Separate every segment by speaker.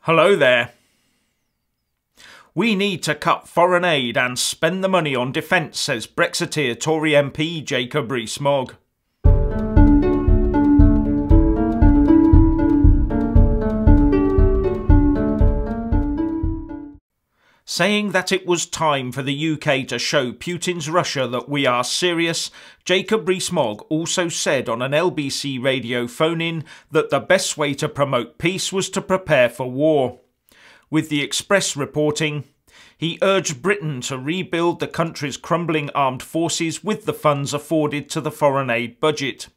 Speaker 1: Hello there. We need to cut foreign aid and spend the money on defence, says Brexiteer Tory MP Jacob Rees-Mogg. Saying that it was time for the UK to show Putin's Russia that we are serious, Jacob Rees-Mogg also said on an LBC radio phone-in that the best way to promote peace was to prepare for war. With the Express reporting, he urged Britain to rebuild the country's crumbling armed forces with the funds afforded to the foreign aid budget.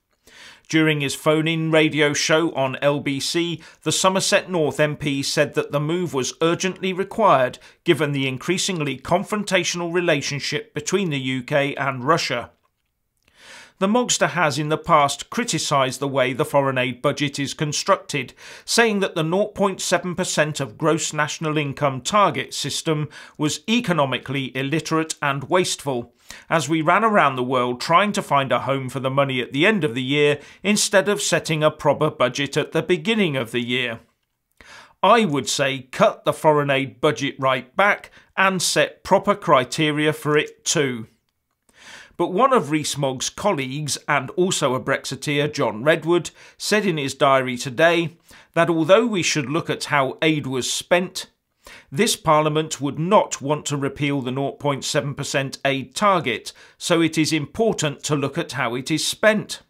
Speaker 1: During his phone-in radio show on LBC, the Somerset North MP said that the move was urgently required given the increasingly confrontational relationship between the UK and Russia. The Moggster has in the past criticised the way the foreign aid budget is constructed, saying that the 0.7% of gross national income target system was economically illiterate and wasteful, as we ran around the world trying to find a home for the money at the end of the year instead of setting a proper budget at the beginning of the year. I would say cut the foreign aid budget right back and set proper criteria for it too. But one of Rees-Mogg's colleagues, and also a Brexiteer, John Redwood, said in his diary today that although we should look at how aid was spent, this Parliament would not want to repeal the 0.7% aid target, so it is important to look at how it is spent.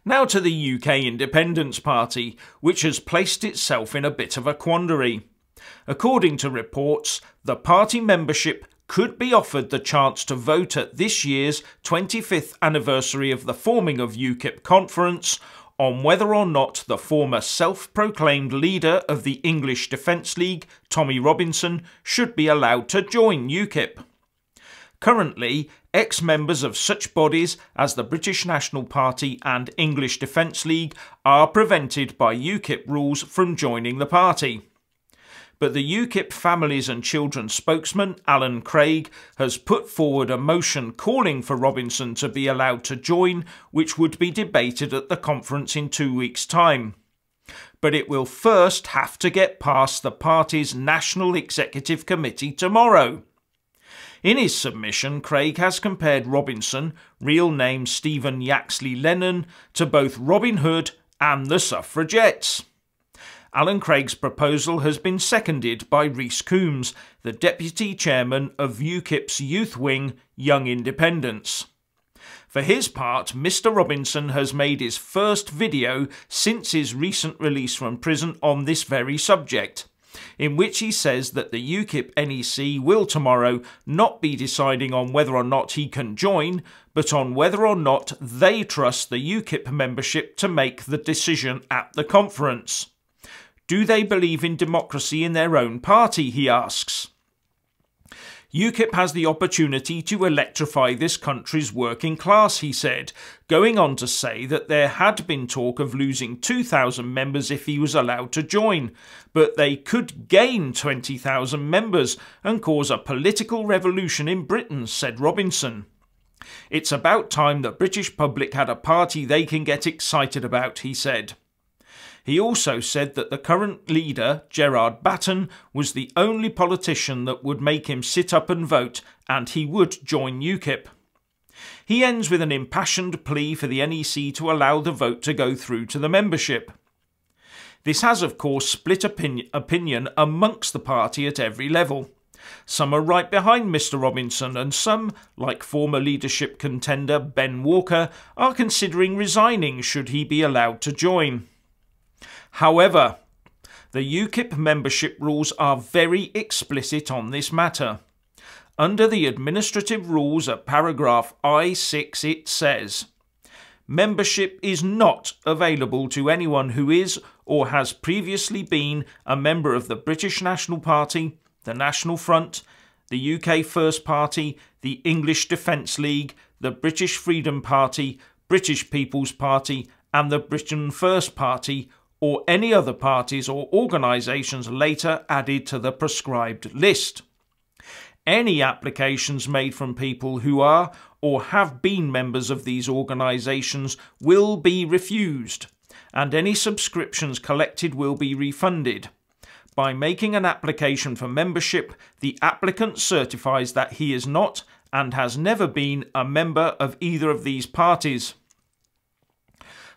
Speaker 1: Now to the UK Independence Party, which has placed itself in a bit of a quandary. According to reports, the party membership could be offered the chance to vote at this year's 25th anniversary of the forming of UKIP conference on whether or not the former self-proclaimed leader of the English Defence League, Tommy Robinson, should be allowed to join UKIP. Currently, ex-members of such bodies as the British National Party and English Defence League are prevented by UKIP rules from joining the party. But the UKIP Families and Children spokesman, Alan Craig, has put forward a motion calling for Robinson to be allowed to join, which would be debated at the conference in 2 weeks' time. But it will first have to get past the party's National Executive Committee tomorrow. In his submission, Craig has compared Robinson, real name Stephen Yaxley Lennon, to both Robin Hood and the suffragettes. Alan Craig's proposal has been seconded by Rhys Coombs, the Deputy Chairman of UKIP's youth wing, Young Independents. For his part, Mr Robinson has made his first video since his recent release from prison on this very subject, in which he says that the UKIP NEC will tomorrow not be deciding on whether or not he can join, but on whether or not they trust the UKIP membership to make the decision at the conference. Do they believe in democracy in their own party, he asks. UKIP has the opportunity to electrify this country's working class, he said, going on to say that there had been talk of losing 2,000 members if he was allowed to join, but they could gain 20,000 members and cause a political revolution in Britain, said Robinson. It's about time the British public had a party they can get excited about, he said. He also said that the current leader, Gerard Batten, was the only politician that would make him sit up and vote, and he would join UKIP. He ends with an impassioned plea for the NEC to allow the vote to go through to the membership. This has, of course, split opinion amongst the party at every level. Some are right behind Mr Robinson, and some, like former leadership contender Ben Walker, are considering resigning should he be allowed to join. However, the UKIP membership rules are very explicit on this matter. Under the administrative rules at paragraph I6 it says, membership is not available to anyone who is or has previously been a member of the British National Party, the National Front, the UK First Party, the English Defence League, the British Freedom Party, British People's Party and the Britain First Party, or any other parties or organisations later added to the prescribed list. Any applications made from people who are or have been members of these organisations will be refused, and any subscriptions collected will be refunded. By making an application for membership, the applicant certifies that he is not and has never been a member of either of these parties.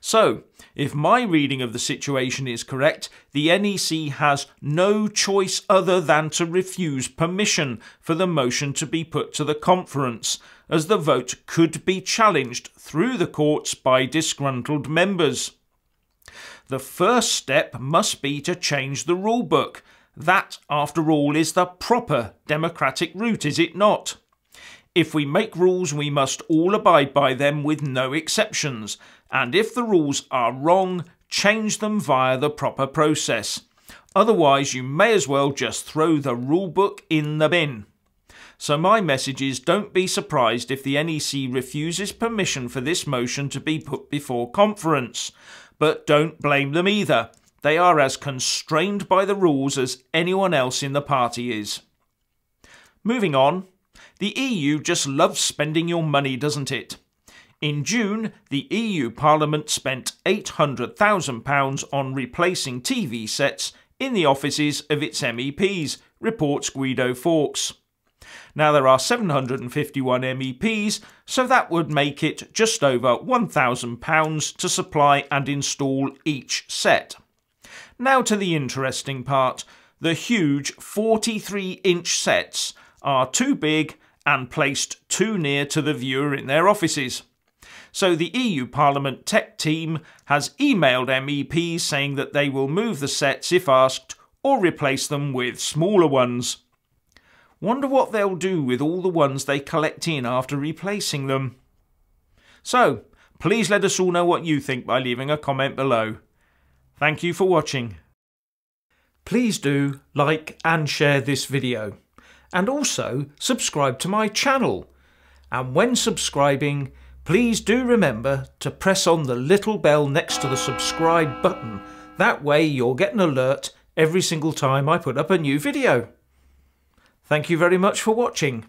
Speaker 1: So, if my reading of the situation is correct, the NEC has no choice other than to refuse permission for the motion to be put to the conference, as the vote could be challenged through the courts by disgruntled members. The first step must be to change the rulebook. That, after all, is the proper democratic route, is it not? If we make rules, we must all abide by them with no exceptions, and if the rules are wrong, change them via the proper process. Otherwise, you may as well just throw the rulebook in the bin. So my message is, don't be surprised if the NEC refuses permission for this motion to be put before conference. But don't blame them either. They are as constrained by the rules as anyone else in the party is. Moving on. The EU just loves spending your money, doesn't it? In June, the EU Parliament spent £800,000 on replacing TV sets in the offices of its MEPs, reports Guido Fawkes. Now there are 751 MEPs, so that would make it just over £1,000 to supply and install each set. Now to the interesting part. The huge 43-inch sets are too big and placed too near to the viewer in their offices. So the EU Parliament tech team has emailed MEPs saying that they will move the sets if asked or replace them with smaller ones. Wonder what they'll do with all the ones they collect in after replacing them. So, please let us all know what you think by leaving a comment below. Thank you for watching. Please do like and share this video. And also subscribe to my channel. And when subscribing, please do remember to press on the little bell next to the subscribe button. That way you'll get an alert every single time I put up a new video. Thank you very much for watching.